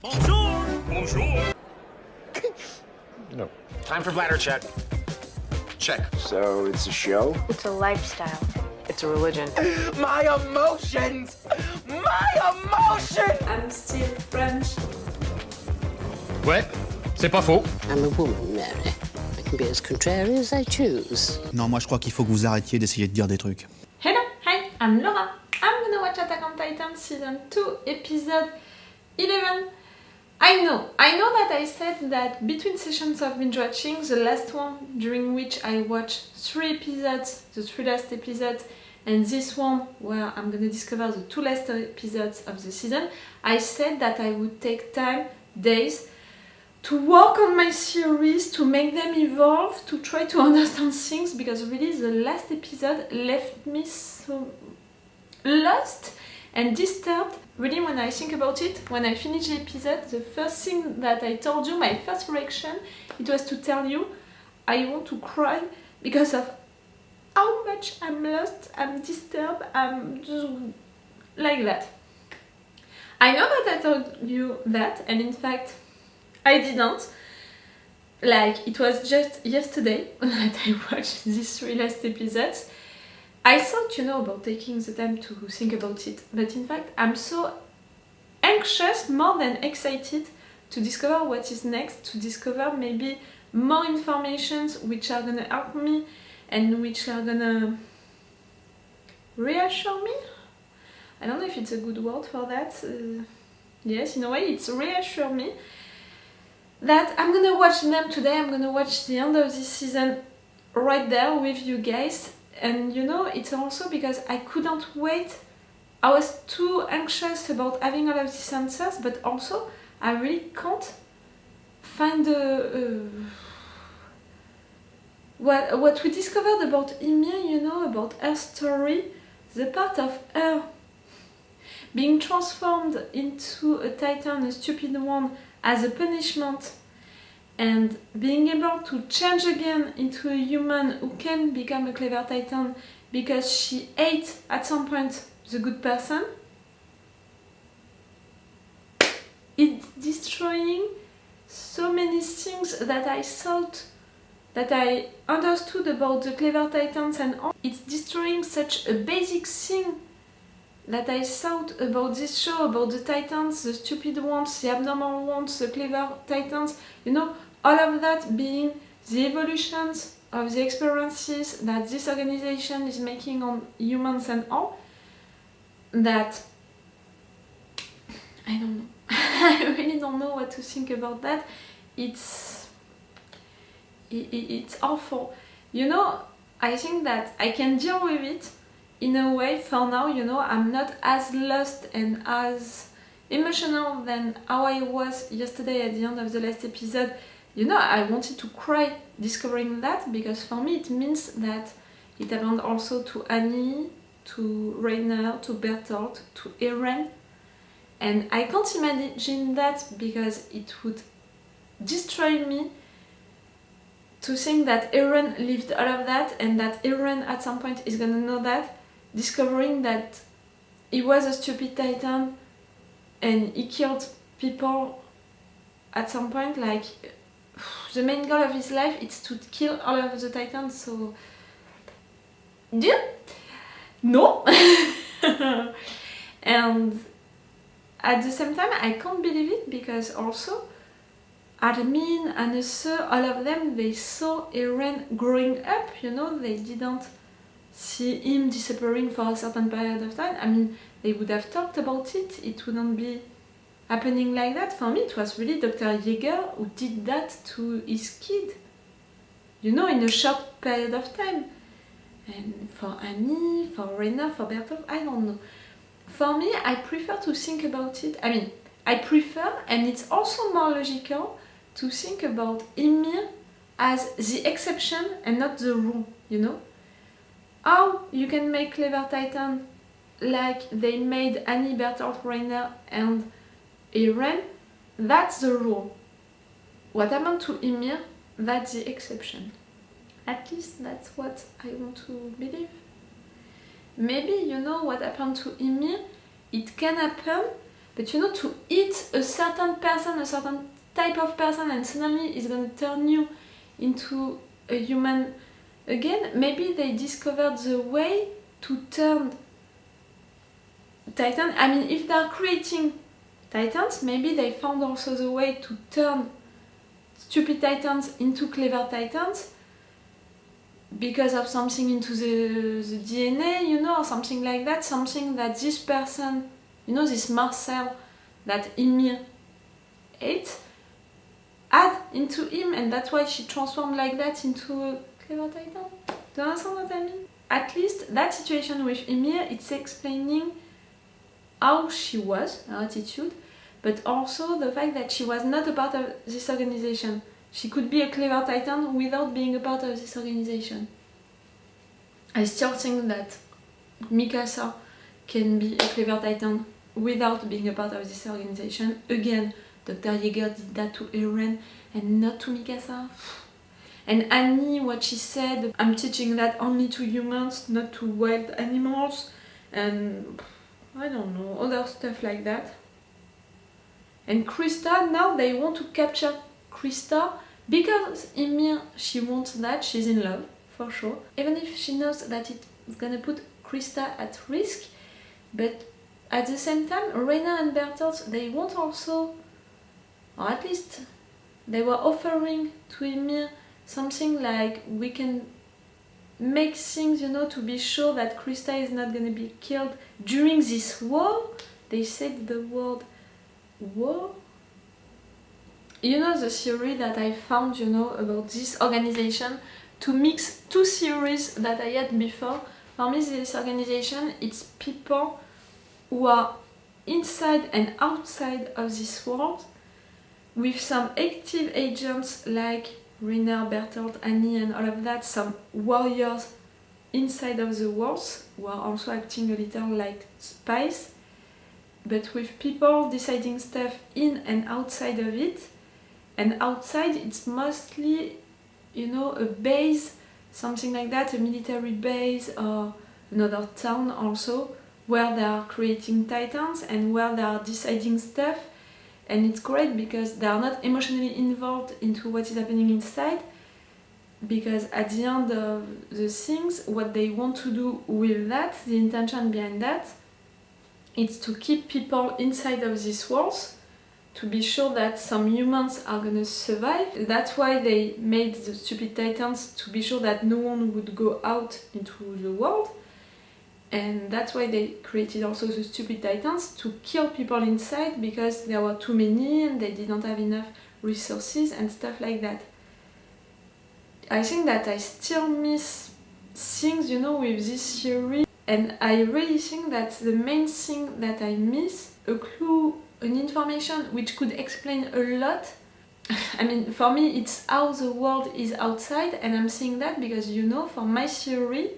Bonjour! Bonjour! No. Time for bladder check. Check. So it's a show? It's a lifestyle. It's a religion. My emotions! My emotions! I'm still French. Ouais, c'est pas faux. I'm a woman, Mary. I can be as contrary as I choose. Non, moi je crois qu'il faut que vous arrêtiez d'essayer de dire des trucs. Hello, hi, I'm Laura. I'm gonna watch Attack on Titan Season 2, Episode 11. I know that I said that between sessions of binge watching, the last one during which I watched 3 episodes, the 3 last episodes, and this one where I'm gonna discover the 2 last episodes of the season, I said that I would take time, days, to work on my series, to make them evolve, to try to understand things, because really the last episode left me so lost and disturbed. Really, when I think about it, when I finished the episode, the first thing that I told you, my first reaction, it was to tell you I want to cry because of how much I'm lost, I'm disturbed, I'm just like that. I know that I told you that, and in fact, I didn't. Like, it was just yesterday that I watched these 3 last episodes. I thought, about taking the time to think about it, but in fact, I'm so anxious, more than excited, to discover what is next, to discover maybe more informations which are gonna help me and which are gonna reassure me. I don't know if it's a good word for that. Yes, in a way, it's reassure me that I'm gonna watch them today. I'm gonna watch the end of this season right there with you guys. And it's also because I couldn't wait. I was too anxious about having all of these answers, but also I really can't find what we discovered about Ymir, about her story, the part of her being transformed into a titan, a stupid one, as a punishment, and being able to change again into a human who can become a clever titan because she ate at some point the good person. It's destroying so many things that I thought, that I understood about the clever titans and all. It's destroying such a basic thing that I thought about this show, about the titans, the stupid ones, the abnormal ones, the clever titans, all of that being the evolutions of the experiences that this organization is making on humans and all, that I don't know. I really don't know what to think about that. It's awful. I think that I can deal with it in a way for now. I'm not as lost and as emotional than how I was yesterday at the end of the last episode. I wanted to cry discovering that, because for me it means that it happened also to Annie, to Reiner, to Bertholdt, to Eren, and I can't imagine that, because it would destroy me to think that Eren lived all of that, and that Eren at some point is gonna know that, discovering that he was a stupid titan and he killed people at some point. Like, the main goal of his life is to kill all of the titans, so yeah, no. And at the same time I can't believe it, because also Armin and Ase, all of them, they saw Eren growing up, they didn't see him disappearing for a certain period of time. I mean, they would have talked about it, it wouldn't be happening like that. For me, it was really Dr. Jaeger who did that to his kid, in a short period of time. And for Annie, for Reiner, for Bertholdt, I don't know. For me, I prefer to think about it. I mean, I prefer, and it's also more logical, to think about Ymir as the exception and not the rule, How you can make clever titan like they made Annie, Bertholdt, Reiner, and Eren, that's the rule. What happened to Ymir, that's the exception. At least that's what I want to believe. Maybe, what happened to Ymir, it can happen But you know, to eat a certain person, a certain type of person, and suddenly it's gonna turn you into a human again, maybe they discovered the way to turn Titan. I mean, if they're creating Titans, maybe they found also the way to turn stupid Titans into clever Titans because of something into the DNA, you know, or something like that, something that this person, you know, this Marcel that Ymir ate, add into him, and that's why she transformed like that into a clever Titan. Do you understand what I mean? At least that situation with Ymir, it's explaining how she was, her attitude, but also the fact that she was not a part of this organization. She could be a clever Titan without being a part of this organization. I still think that Mikasa can be a clever Titan without being a part of this organization. Again, Dr. Yeager did that to Eren and not to Mikasa. And Annie, what she said, I'm teaching that only to humans, not to wild animals, and I don't know, other stuff like that. And Krista, now they want to capture Krista because Ymir, she wants that, she's in love, for sure. Even if she knows that it's gonna put Krista at risk, but at the same time, Reiner and Bertholdt, they want also, or at least they were offering to Ymir something like, we can make things, you know, to be sure that Krista is not gonna be killed during this war. They said the word war. You know, the theory that I found, you know, about this organization, to mix two theories that I had before. For me, this organization, it's people who are inside and outside of this world, with some active agents like Reiner, Bertholdt, Annie and all of that, some warriors inside of the walls who are also acting a little like spies, but with people deciding stuff in and outside of it. And outside it's mostly, you know, a base, something like that, a military base or another town also, where they are creating Titans and where they are deciding stuff. And it's great because they are not emotionally involved into what is happening inside, because at the end of the things, what they want to do with that, the intention behind that, it's to keep people inside of these walls, to be sure that some humans are gonna survive. That's why they made the stupid Titans, to be sure that no one would go out into the world. And that's why they created also the stupid Titans, to kill people inside because there were too many and they didn't have enough resources and stuff like that. I think that I still miss things, you know, with this theory, and I really think that the main thing that I miss, a clue, an information which could explain a lot. I mean, for me it's how the world is outside, and I'm saying that because, you know, for my theory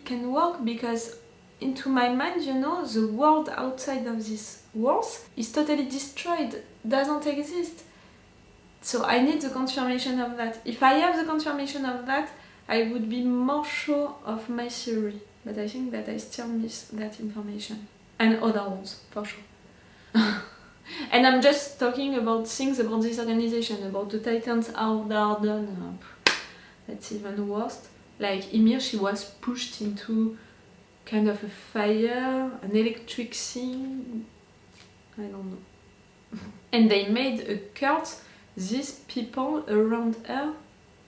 can work because into my mind, you know, the world outside of these walls is totally destroyed, doesn't exist. So I need the confirmation of that. If I have the confirmation of that, I would be more sure of my theory. But I think that I still miss that information. And other ones, for sure. And I'm just talking about things about this organization, about the Titans, how they are done. That's even worse. Like Ymir, she was pushed into kind of a fire, an electric thing, I don't know. And they made a cult, these people around her,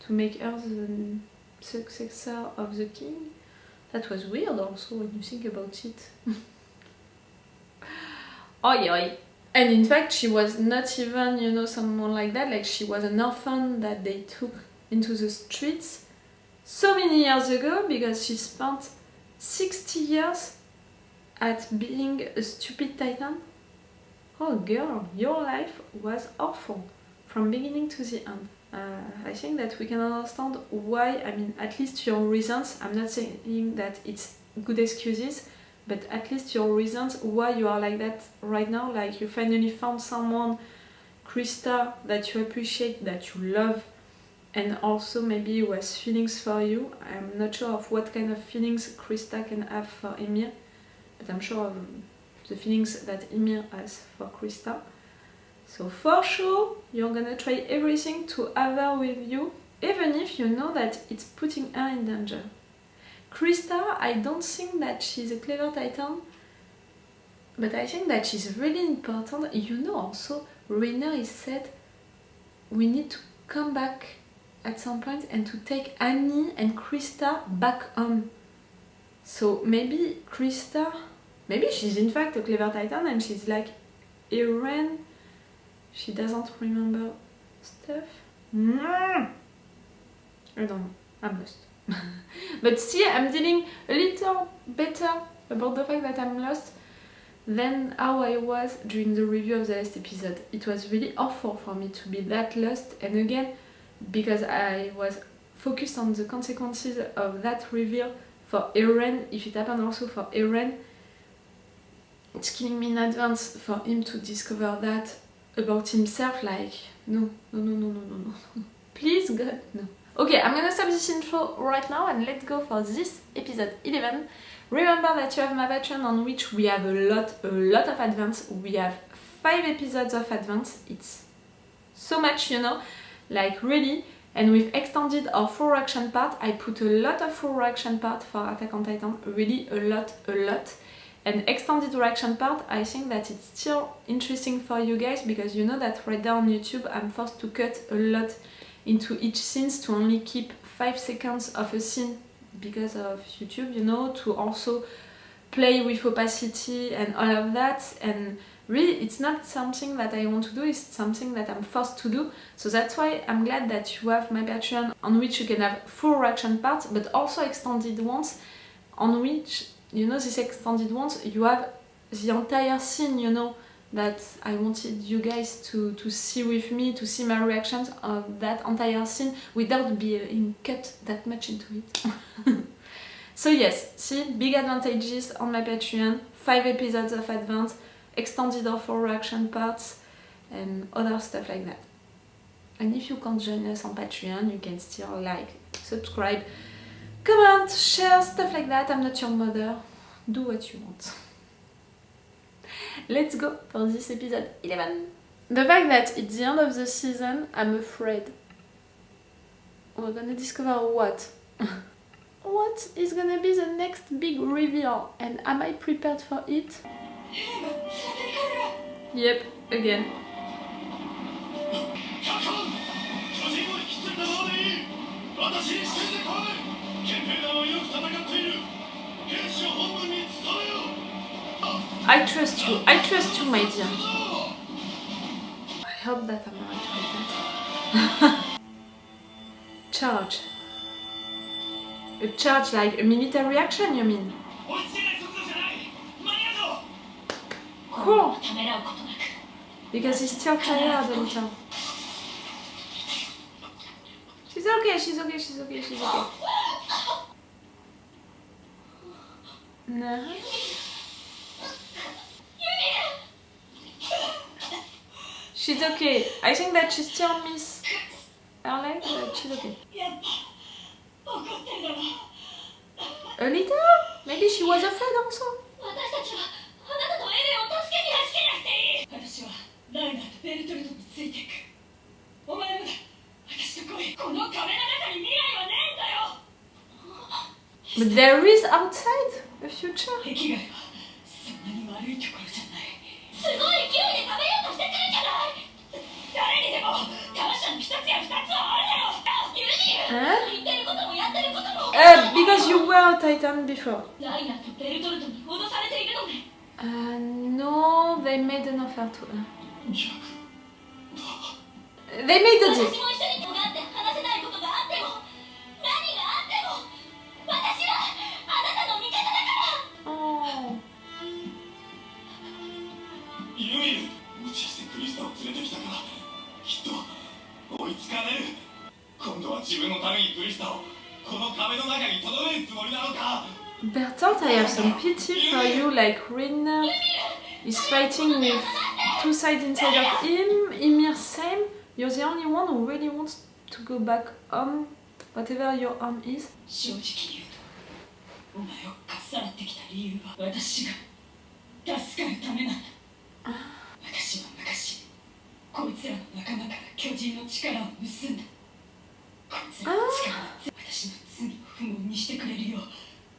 to make her the successor of the king. That was weird also when you think about it. Oi oi. And in fact she was not even, you know, someone like that, like she was an orphan that they took into the streets so many years ago because she spent 60 years at being a stupid Titan. Oh girl, your life was awful from beginning to the end. I think that we can understand why, I mean, at least your reasons, I'm not saying that it's good excuses, but at least your reasons why you are like that right now, like you finally found someone, Krista, that you appreciate, that you love, and also maybe who has feelings for you. I'm not sure of what kind of feelings Krista can have for Ymir, but I'm sure the feelings that Ymir has for Krista. So for sure, you're gonna try everything to have her with you, even if you know that it's putting her in danger. Krista, I don't think that she's a clever titan, but I think that she's really important. You know, also, Reiner is said we need to come back at some point and to take Annie and Krista back home. So maybe Krista, maybe she's in fact a clever titan and she's like Eren. She doesn't remember stuff. I don't know, I'm lost. But see, I'm dealing a little better about the fact that I'm lost than how I was during the review of the last episode. It was really awful for me to be that lost, and again, because I was focused on the consequences of that reveal for Eren. If it happened also for Eren, it's killing me in advance for him to discover that about himself. Like, no. Please, God, no. Okay, I'm gonna stop this intro right now and let's go for this episode 11. Remember that you have my Patreon on which we have a lot of advance. We have 5 episodes of advance. It's so much, you know, like really. And we've extended our full reaction part. I put a lot of full reaction part for Attack on Titan, really a lot. And extended reaction part, I think that it's still interesting for you guys, because you know that right there on YouTube I'm forced to cut a lot into each scenes to only keep 5 seconds of a scene because of YouTube, you know, to also play with opacity and all of that. And really, it's not something that I want to do, it's something that I'm forced to do. So that's why I'm glad that you have my Patreon on which you can have full reaction parts, but also extended ones on which, you know, these extended ones, you have the entire scene, you know, that I wanted you guys to see with me, to see my reactions of that entire scene without being cut that much into it. So yes, see, big advantages on my Patreon, 5 episodes of advance, extended or full reaction parts, and other stuff like that. And if you can't join us on Patreon, you can still like, subscribe, comment, share, stuff like that. I'm not your mother. Do what you want. Let's go for this episode 11. The fact that it's the end of the season, I'm afraid. We're gonna discover what? What is gonna be the next big reveal? And am I prepared for it? Yep, again. I trust you, my dear. I hope that I'm right with that. Charge. A charge like a military action, you mean? Cool. Because he's still tired a little. She's okay. No. She's okay. I think that she still miss her leg, but she's okay. A little? Maybe she was afraid also. But there is outside a future. Because you were a Titan before. No, they made an offer to her. They made a deal. Oh. Bertholdt, I have some pity for you, like Reiner is fighting with 2 sides inside of him, Ymir same. You're the only one who really wants to go back home, whatever your home is. 助かるためなんだ。私は昔こいつらの仲間から巨人の力を盗んだ。こいつらの力を私の罪を不問にしてくれるよう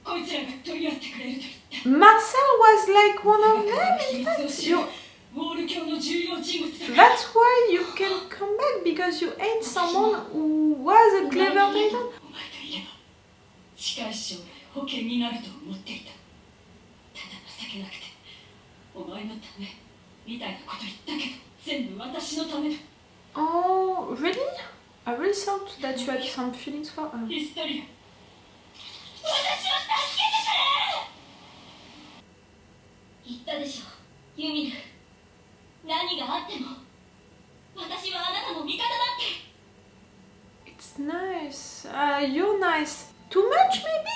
こいつらが取り合ってくれると言った。 Marcel was like one of them, in fact. That's why you can come back, because you ate someone who was a clever titan. お前といれば近い将来保険になると思っていた。ただ情けなくてお前のためみたいなこと言ったけど全部私のためだ。 Oh, really? I really thought that you had some feelings for her. ヒステリア、私を助けてくれ。言ったでしょ、ユミル。何があっても私はあなたの味方だって。 It's nice. You're nice. Too much, maybe?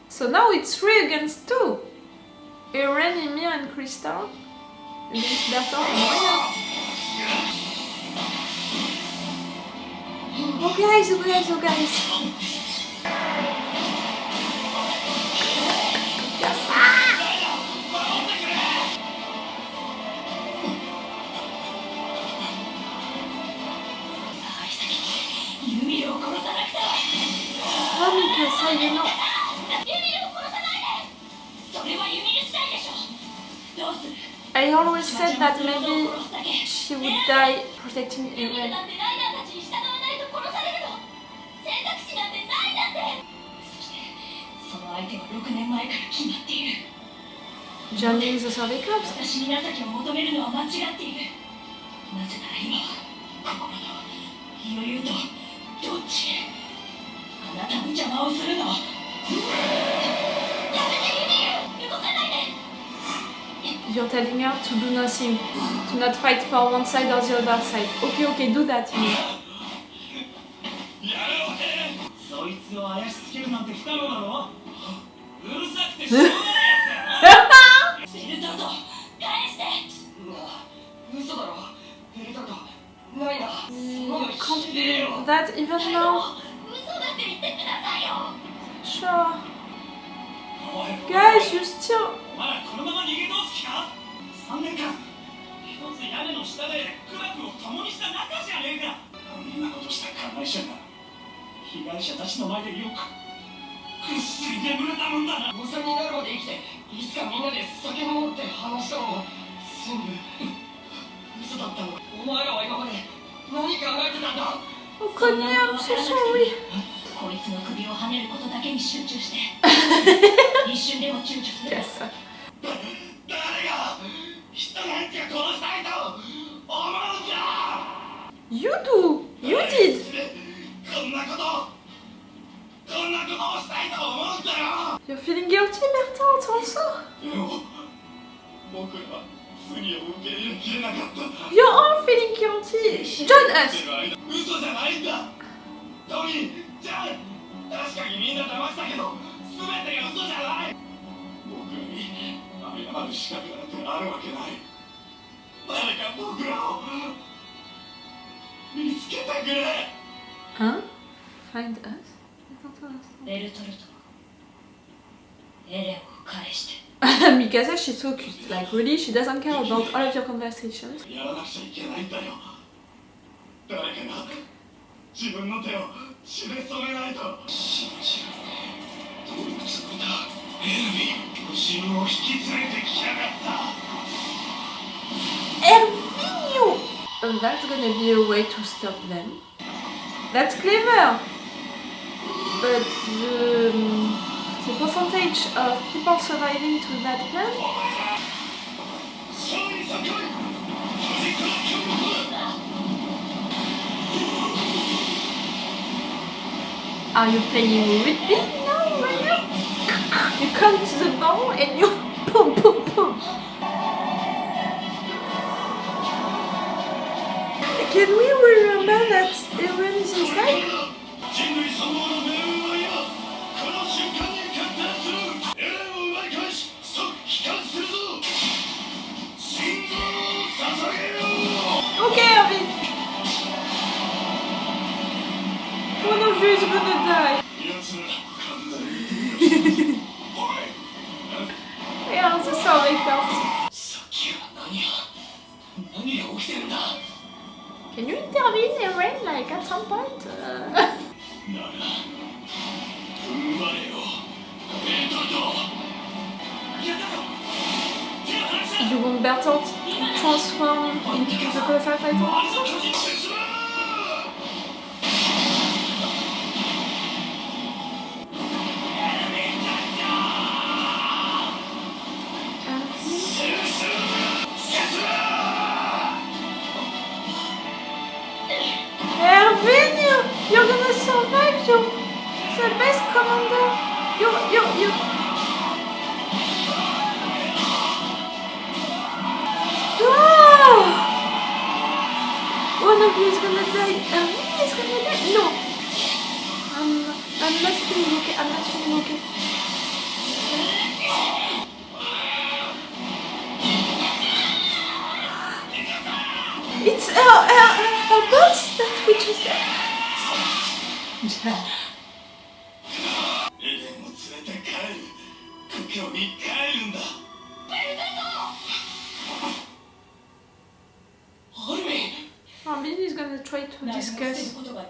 So now it's 3 against 2. Eren, Ymir, and Krista against Bertholdt and Reiner. Oh guys, oh guys, oh guys. Oh Mikasa, you know. I always said that maybe she would die protecting Eren. Joining the Survivors. 私に情けを求めるのは間違っている。なぜなら今は心の余裕とどっちあなたの邪魔をするの。やめてユミル、動かないで。 You're telling her to do nothing, to not fight for one side or the other side. Okay, okay, do that. そいつを怪しつけるなんて不可能だろ。うるさくてしょうがないやつだよな。ベルトルト、返して。うわ、嘘だろ。ベルトルト、ないな。Can't believe that even now. 嘘だって言ってくださいよ。 Sure. Guys, you still. お前このまま逃げ通す気か。3年間一つ屋根の下で苦楽を共にした仲じゃねえか。あんなことした加害者が被害者たちの前でよくぐっすり眠れたもんだな。お産になるまで生きていつかみんなで酒飲もうって話したのも全部嘘だったの。お前らは今まで何考えてたんだ。 Oh, Connie, I'm so sorry. こいつの首をはねることだけに集中して一瞬でも躊躇する。Yes. 誰が人なんて殺したいと思うか。 You do. You did. こんなことをしたいと思うんだよ。 You're feeling guilty, Bertholdt, also. でも僕らは罪を受け入れきれなかった。 You're all feeling guilty. Join us. 嘘じゃないんだ。トミー、ジャン、確かにみんな騙したけど全てが嘘じゃない。僕らに謝る資格なんてあるわけない。誰か僕らを見つけてくれ。 Huh? Find us? ベルトルト、エレンを返して。 Mikasa, she's focused. Like, really, she doesn't care about all of your conversations. やらなくちゃいけないんだよ。誰かが自分の手を血で染めないと。信じる。どういうつもりだ。エルヴィン、自分を引き連れてきやがった。 Ervinho! That's gonna be a way to stop them. That's clever! But the percentage of people surviving to that plan? Are you playing with me now, Reiner? You come to the ball and you boom, boom, boom. Can we remember that Eren is inside? 人類存亡の命運は今この瞬間に決定する。エレンを奪い返し即帰還するぞ。信号を捧げよう。 Okay, Erwin. One of you is gonna die. 奴ら完全におい、何が起きてるんだ。 Can you intervene, Eren, like at some point? なら踏ん張れよベルトルト。やったぞ。手を離した。 You want Bertholdt to transform into the Colossal Titan? 魔の巨人進む。 Erwin, you're gonna survive, you're the best commander. You. Oh! One of you is gonna die. Erwin is gonna die. No. I'm not feeling okay. I'm not feeling okay. It's a boss that we just said. エレンを連れて帰る。故郷に帰るんだ。ベルトルト。アルミン。 Maybe he's gonna try to discuss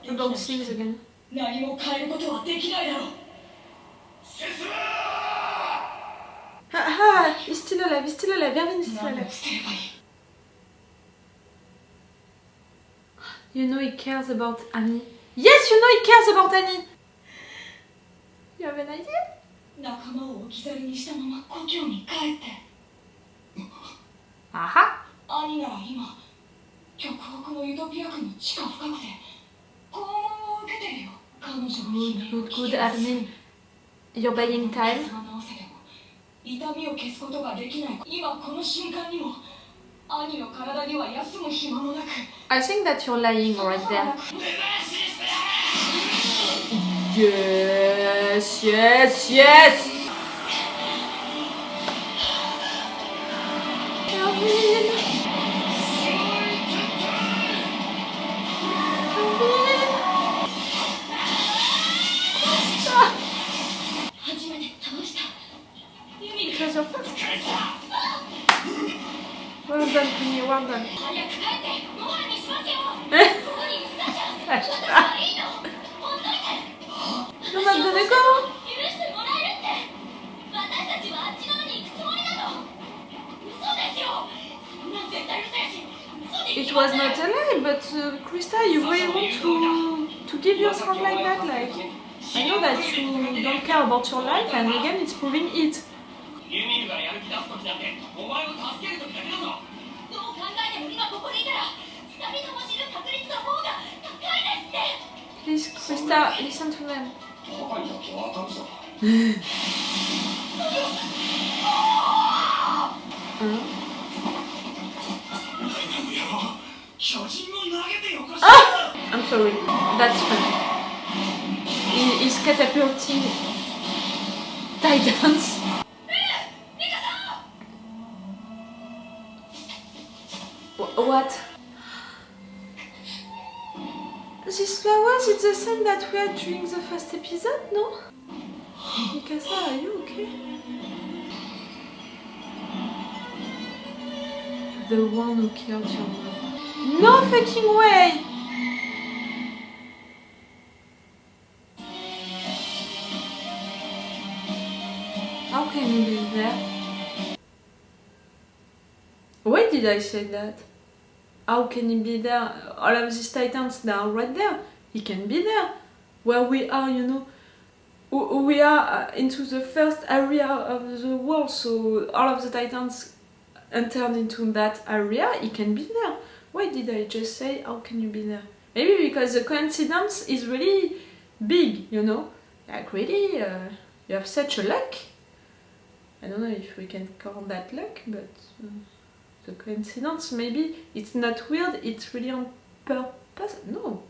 about things again. 何も変えることはできないだろう。進む。 He's still alive, Erwin is still 何 alive. をすればいい。 You know he cares about Annie. Yes, you know he cares about Annie! You have an idea? 仲間を置き去りにしたまま故郷に帰って。 Aha! 兄なら今極北のユトピア区の地下深くで拷問を受けてるよ。彼女の悲鳴を聞き Good, Armin. You're buying time. 傷が治せても痛みを消すことができない。今この瞬間にも兄の体には休む暇もなく。 I think that you're lying right there. Yes, yes, yes! Erwin! Krista! 初めて倒した。ユミ It was your first. Well done, Penny, well done. 早く帰ってモールにしますよ。ここにスタジャンスがいいの。ほっといて。 You're not gonna go? 許してもらえるって。私たちはあっち側に行くつもりなの。嘘ですよ。そんなん絶対嘘やし。嘘に It was not a lie, but Krista, you really want to give yourself like that? Like, I know that you don't care about your life, and again, it's proving it. ユミルがやる気出す時だってお前を助ける時だけだぞ。どう考えても今ここにいたら二人とも死ぬ確率の方が高いですって。 Please, Krista, listen to them. 高い時は当たるぞ。巨人を投げてよこし。 I'm sorry, that's funny. He's catapulting Titans. What? These flowers, it's the same that we had during the first episode, no? Mikasa, are you okay? The one who killed your mother. No fucking way! How can he be there? Why did I say that? How can he be there? All of these titans, they are right there. He can be there. Where we are, you know. We are into the first area of the world, so all of the titans entered into that area, he can be there. Why did I just say, how can you be there? Maybe because the coincidence is really big, you know. Like really, you have such a luck. I don't know if we can call that luck, but the coincidence, maybe it's not weird, it's really on purpose. No.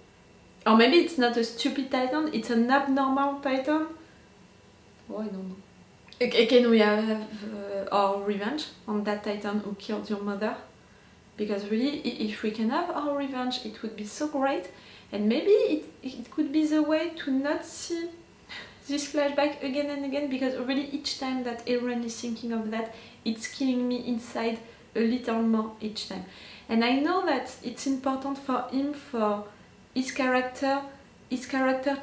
Or maybe it's not a stupid titan, it's an abnormal titan. Oh, I don't know. Can we have our revenge on that titan who killed your mother? Because really, if we can have our revenge, it would be so great. And maybe it could be the way to not see this flashback again and again, because really each time that Eren is thinking of that, it's killing me inside a little more each time. And I know that it's important for him, for his character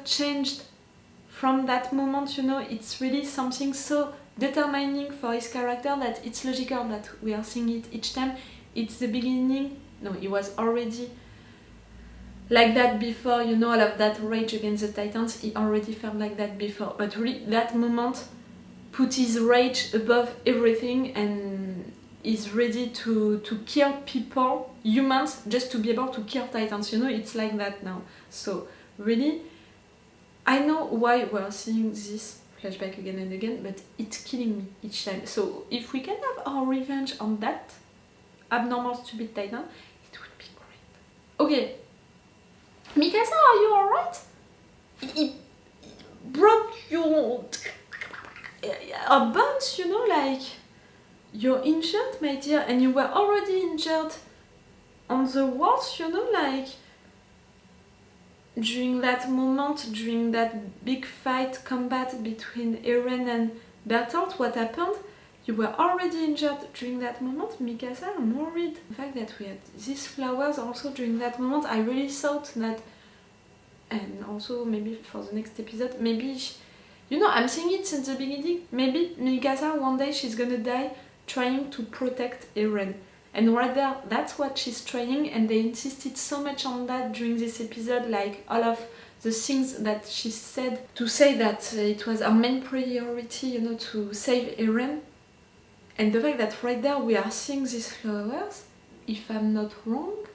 changed from that moment, you know. It's really something so determining for his character that it's logical that we are seeing it each time. It's the beginning. No, he was already like that before, you know, all of that rage against the Titans, he already felt like that before. But really, that moment put his rage above everything and is ready to kill people, humans, just to be able to kill Titans, you know, it's like that now. So, really, I know why we're seeing this flashback again and again, but it's killing me each time. So, if we can have our revenge on that abnormal, stupid Titan, it would be great. Okay. Mikasa, are you alright? He broke your bones, you know, like, you're injured, my dear, and you were already injured on the walls, you know, like, during that moment, during that big fight, combat between Eren and Bertholdt, what happened? You were already injured during that moment, Mikasa. I'm worried. The fact that we had these flowers also during that moment, I really thought that, and also maybe for the next episode, maybe, you know, I'm saying it since the beginning, maybe Mikasa one day she's gonna die trying to protect Eren. And right there, that's what she's trying, and they insisted so much on that during this episode, like all of the things that she said, to say that it was our main priority, you know, to save Eren. And the fact that right there we are seeing these flowers, if I'm not wrong,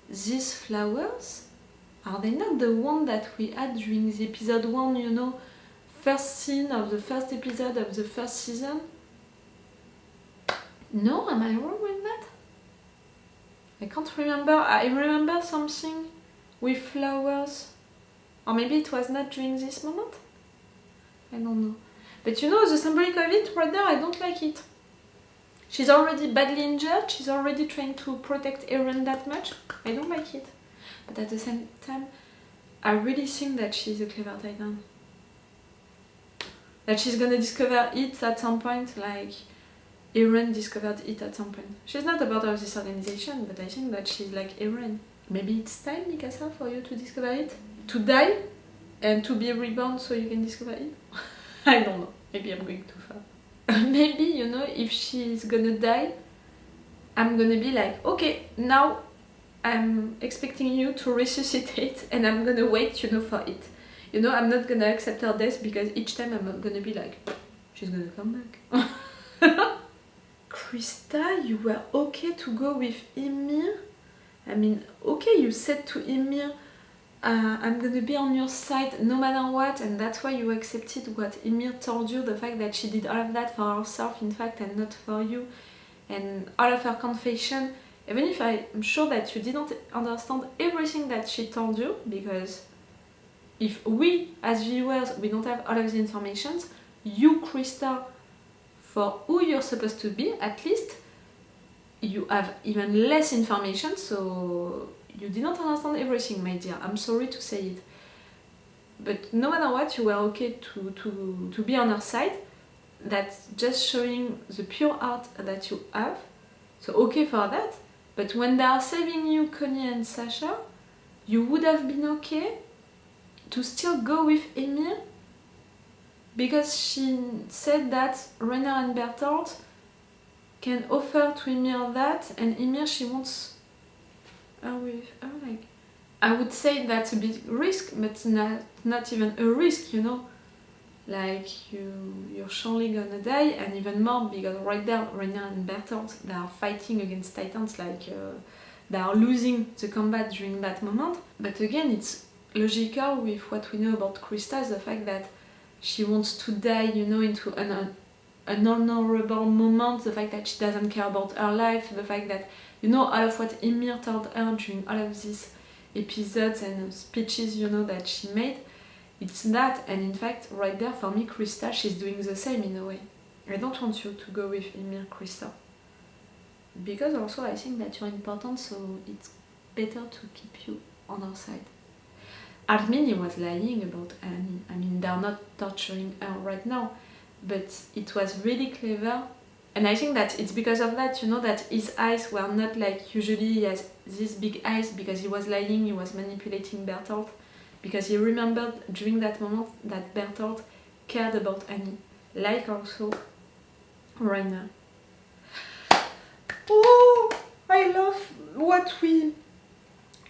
these flowers, are they not the one that we had during the episode 1, you know, first scene of the first episode of the first season? No, am I wrong with that? I can't remember. I remember something with flowers. Or maybe it was not during this moment? I don't know. But you know, the symbolic of it right there, I don't like it. She's already badly injured, she's already trying to protect Eren that much. I don't like it. But at the same time, I really think that she's a clever Titan. That she's gonna discover it at some point, like Eren discovered it at some point. She's not a part of this organization, but I think that she's like Eren. Maybe it's time, Mikasa, for you to discover it? To die? And to be reborn so you can discover it? I don't know. Maybe I'm going too far. Maybe, you know, if she's gonna die, I'm gonna be like, okay, now I'm expecting you to resuscitate and I'm gonna wait, you know, for it. You know, I'm not gonna accept her death because each time I'm gonna be like, she's gonna come back. Krista, you were okay to go with Ymir? I mean, okay, you said to Ymir, I'm gonna be on your side no matter what, and that's why you accepted what Ymir told you, the fact that she did all of that for herself, in fact, and not for you, and all of her confession, even if I'm sure that you didn't understand everything that she told you, because if we, as viewers, we don't have all of the information, you, Krista, for who you're supposed to be, at least, you have even less information, so you didn't understand everything, my dear. I'm sorry to say it. But no matter what, you were okay to be on her side. That's just showing the pure heart that you have. So okay for that. But when they are saving you, Connie and Sasha, you would have been okay to still go with Ymir, because she said that Reiner and Bertholdt can offer to Ymir that, and Ymir, she wants her with her, like, I would say that's a big risk, but not even a risk, you know, like you're surely gonna die, and even more because right there Reiner and Bertholdt, they are fighting against Titans, like they are losing the combat during that moment. But again, it's logical with what we know about Krista, the fact that she wants to die, you know, into an honorable moment, the fact that she doesn't care about her life, the fact that, you know, all of what Ymir told her during all of these episodes and speeches, you know, that she made, it's that. And in fact, right there, for me, Krista, she's doing the same in a way. I don't want you to go with Ymir, Krista. Because also I think that you're important, so it's better to keep you on our side. Armin was lying about Annie. I mean, they're not torturing her right now, but it was really clever And I think that it's because of that, you know, that his eyes were not like usually he has these big eyes because he was lying, he was manipulating Bertholdt. Because he remembered during that moment that Bertholdt cared about Annie. Like also Reiner. Oh, I love what we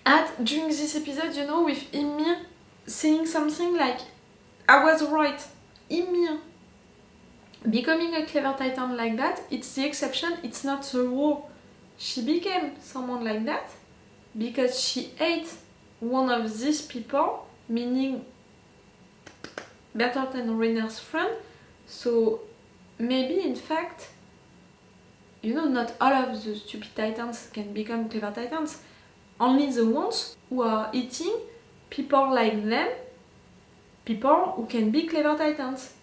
had during this episode, you know, with Ymir saying something like, I was right. Ymir becoming a clever titan like that, it's the exception, it's not the rule. She became someone like that because she ate one of these people, meaning Bertholdt and Reiner's friend. So maybe in fact, you know, not all of the stupid titans can become clever titans. Only the ones who are eating people like them, people who can be clever titans.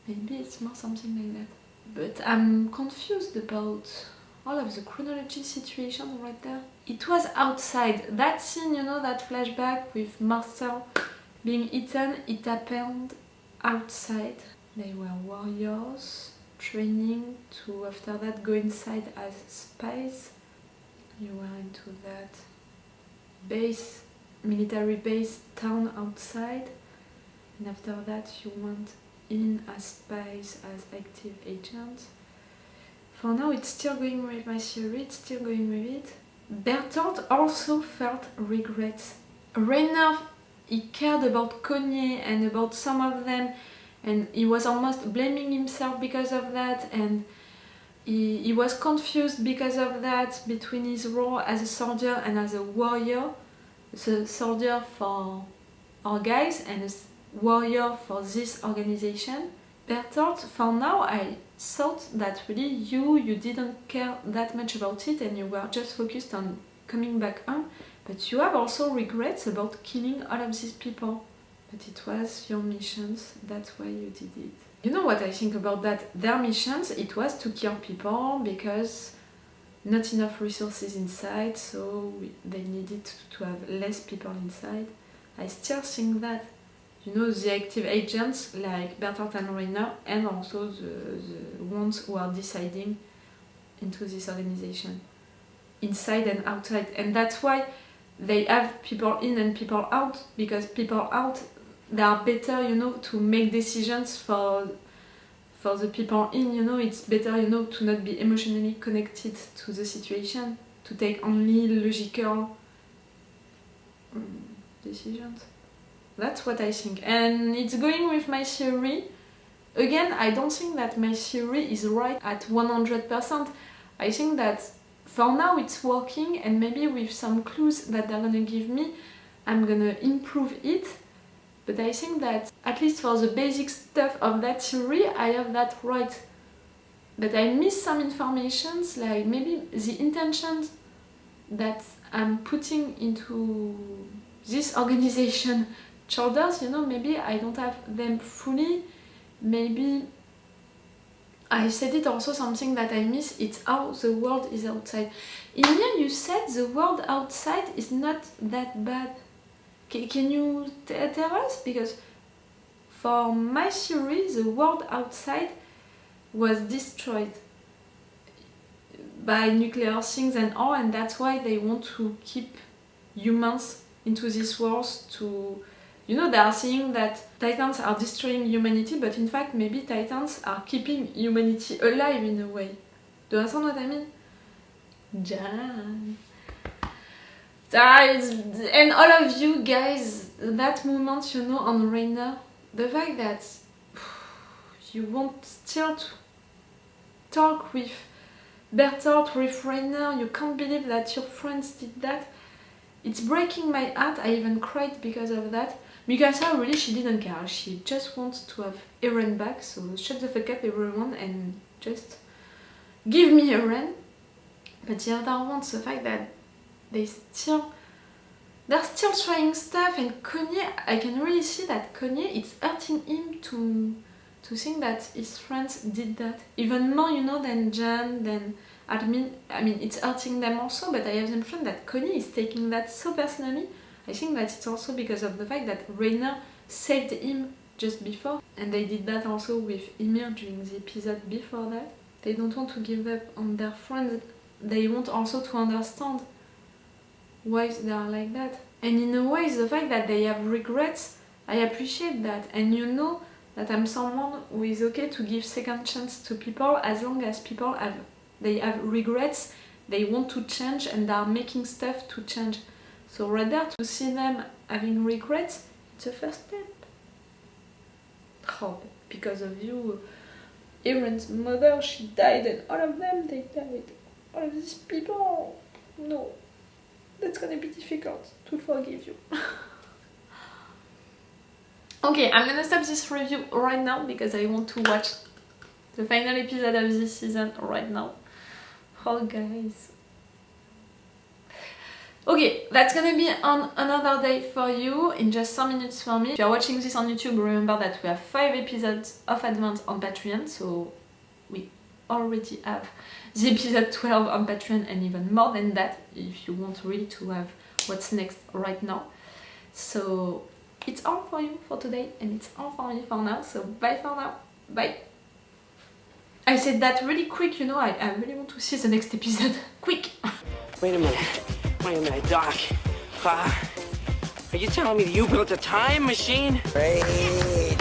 Maybe it's more something like that. But I'm confused about all of the chronology situation right there. It was outside. That scene, you know, that flashback with Marcel being eaten, it happened outside. They were warriors, training to after that go inside as spies. You were into that base, military base town outside. And after that you went in as spies, as active agents. For now it's still going with my theory, it's still going with it. Bertholdt also felt regrets. Reiner, he cared about Kanye and about some of them, and he was almost blaming himself because of that, and he was confused because of that between his role as a soldier and as a warrior. So soldier for our guys and a warrior for this organization. Bertholdt, for now I thought that really you didn't care that much about it and you were just focused on coming back home, but you have also regrets about killing all of these people. But it was your missions, that's why you did it. You know what I think about that? Their missions, it was to kill people because not enough resources inside, so they needed to have less people inside. I still think that, you know, the active agents like Bertholdt and Reiner, and also the ones who are deciding into this organization, inside and outside. And that's why they have people in and people out, because people out, they are better, you know, to make decisions for the people in, you know, it's better, you know, to not be emotionally connected to the situation, to take only logical decisions. That's what I think, and it's going with my theory. Again, I don't think that my theory is right at 100%. I think that for now it's working, and maybe with some clues that they're gonna give me, I'm gonna improve it. But I think that, at least for the basic stuff of that theory, I have that right. But I miss some informations, like maybe the intentions that I'm putting into this organization shoulders, you know, maybe I don't have them fully. Maybe I said it also, something that I miss, it's how the world is outside. Ymir, you said the world outside is not that bad. Can you tell us? Because for my theory, the world outside was destroyed by nuclear things and all, and that's why they want to keep humans into this world to... You know, they are saying that Titans are destroying humanity, but in fact maybe Titans are keeping humanity alive in a way. Do you understand what I mean? Jan. And all of you guys, that moment, you know, on Reiner, the fact that you want still to talk with Bertholdt, with Reiner, you can't believe that your friends did that. It's breaking my heart. I even cried because of that. Mikasa, really, she didn't care. She just wants to have Eren back, so shut the fuck up everyone and just give me Eren. But the other ones, the fact that they're still trying stuff, and Kanye, I can really see that Kanye, it's hurting him to think that his friends did that. Even more, you know, than Jan, than Admin. I mean, it's hurting them also, but I have the impression that Kanye is taking that so personally. I think that it's also because of the fact that Reiner saved him just before, and they did that also with Ymir during the episode before that. They don't want to give up on their friends. They want also to understand why they are like that. And in a way, the fact that they have regrets, I appreciate that. And you know that I'm someone who is okay to give second chance to people as long as people have regrets, they want to change and they are making stuff to change. So rather to see them having regrets, it's a first step. Oh, because of you, Aaron's mother, she died, and all of them, they died. All of these people, no, that's gonna be difficult to forgive you. Okay, I'm gonna stop this review right now because I want to watch the final episode of this season right now. Oh guys. Okay, that's gonna be on another day for you, in just some minutes for me. If you're watching this on YouTube, remember that we have 5 episodes of Advance on Patreon, so we already have the episode 12 on Patreon and even more than that, if you want really to have what's next right now. So it's all for you for today, and it's all for me for now, so bye for now. Bye. I said that really quick, you know, I really want to see the next episode. Quick! Wait a minute, Doc. Are you telling me that you built a time machine? Hey.